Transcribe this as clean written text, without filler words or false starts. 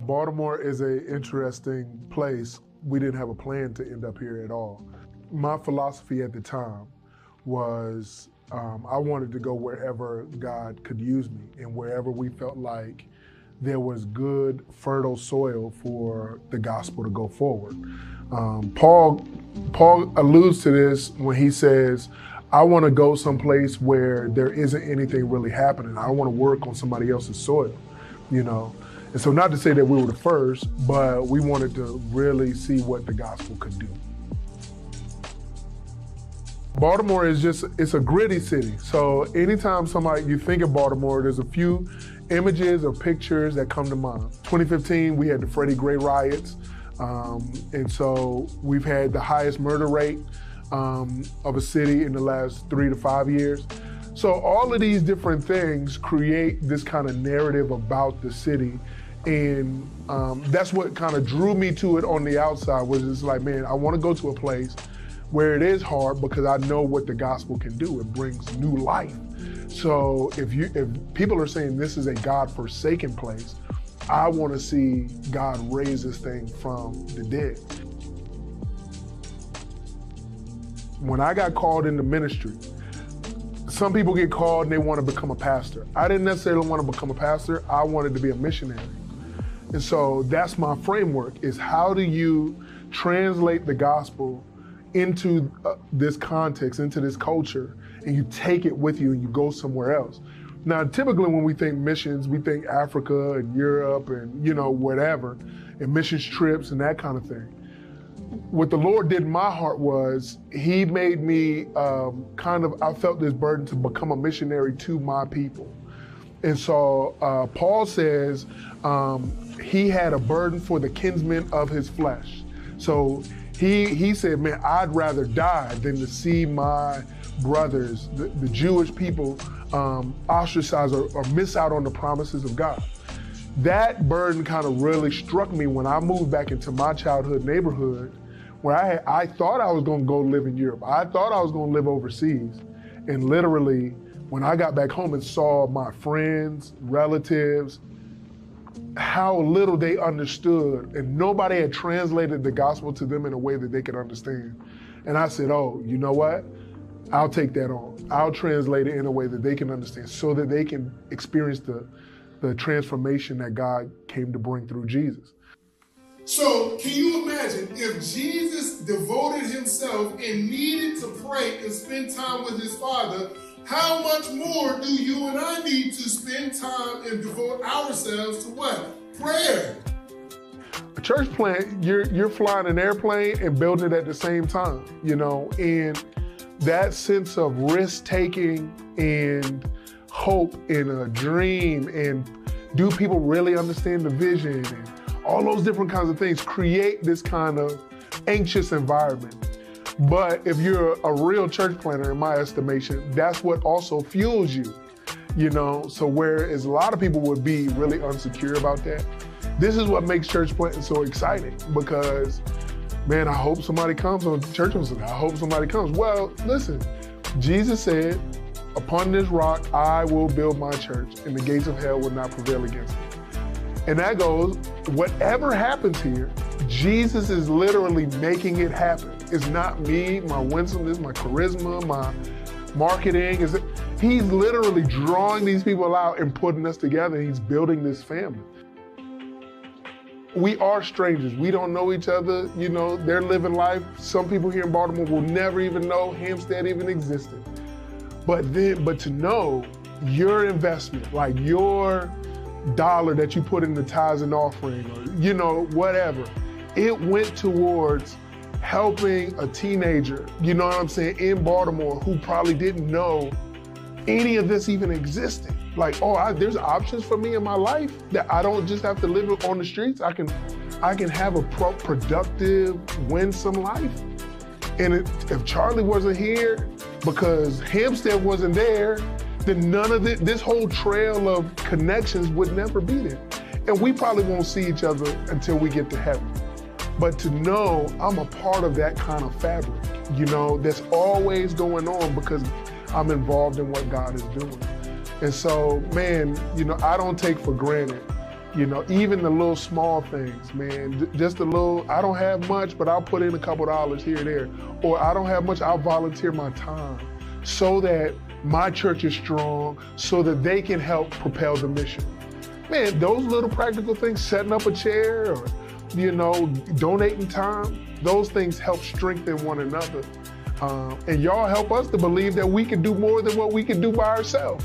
Baltimore is an interesting place. We didn't have a plan to end up here at all. My philosophy at the time was I wanted to go wherever God could use me and wherever we felt like there was good, fertile soil for the gospel to go forward. Paul alludes to this when he says, I want to go someplace where there isn't anything really happening. I want to work on somebody else's soil, you know? And so not to say that we were the first, but we wanted to really see what the gospel could do. Baltimore is it's a gritty city. So anytime you think of Baltimore, there's a few images or pictures that come to mind. 2015, we had the Freddie Gray riots. And so we've had the highest murder rate of a city in the last 3 to 5 years. So all of these different things create this kind of narrative about the city. And that's what kind of drew me to it on the outside, was just like, man, I want to go to a place where it is hard because I know what the gospel can do. It brings new life. So if people are saying this is a God-forsaken place, I want to see God raise this thing from the dead. When I got called into ministry, some people get called and they want to become a pastor. I didn't necessarily want to become a pastor. I wanted to be a missionary. And so that's my framework, is how do you translate the gospel into this context, into this culture, and you take it with you and you go somewhere else. Now, typically when we think missions, we think Africa and Europe and, whatever, and missions trips and that kind of thing. What the Lord did in my heart was he made me I felt this burden to become a missionary to my people. And so Paul says he had a burden for the kinsmen of his flesh. So he said, man, I'd rather die than to see my brothers, the Jewish people, ostracized or miss out on the promises of God. That burden kind of really struck me when I moved back into my childhood neighborhood, where I thought I was going to go live in Europe. I thought I was going to live overseas. And literally, when I got back home and saw my friends, relatives, how little they understood, and nobody had translated the gospel to them in a way that they could understand. And I said, oh, you know what? I'll take that on. I'll translate it in a way that they can understand so that they can experience the transformation that God came to bring through Jesus. So can you imagine if Jesus devoted himself and needed to pray and spend time with his Father, how much more do you and I need to spend time and devote ourselves to what? Prayer. A church plant, you're flying an airplane and building it at the same time, and that sense of risk-taking and hope and a dream, and do people really understand the vision, and all those different kinds of things create this kind of anxious environment. But if you're a real church planter, in my estimation, that's what also fuels you, So whereas a lot of people would be really insecure about that, this is what makes church planting so exciting, because, man, I hope somebody comes on church on Sunday. I hope somebody comes. Well, listen, Jesus said, upon this rock, I will build my church, and the gates of hell will not prevail against it. And that goes, whatever happens here, Jesus is literally making it happen. It's not me, my winsomeness, my charisma, my marketing. He's literally drawing these people out and putting us together. He's building this family. We are strangers. We don't know each other. They're living life. Some people here in Baltimore will never even know Hampstead even existed. But to know your investment, like your dollar that you put in the tithes and offering, or whatever, it went towards helping a teenager, in Baltimore, who probably didn't know any of this even existed. Like, there's options for me in my life that I don't just have to live on the streets. I can have a productive, winsome life. And if Charlie wasn't here because Hampstead wasn't there, then none of this whole trail of connections would never be there. And we probably won't see each other until we get to heaven. But to know I'm a part of that kind of fabric, that's always going on because I'm involved in what God is doing. And so, man, I don't take for granted You know, even the little small things, man, just a little, I don't have much, but I'll put in a couple dollars here and there. Or I don't have much, I'll volunteer my time so that my church is strong, so that they can help propel the mission. Man, those little practical things, setting up a chair or, you know, donating time, those things help strengthen one another. And y'all help us to believe that we can do more than what we can do by ourselves.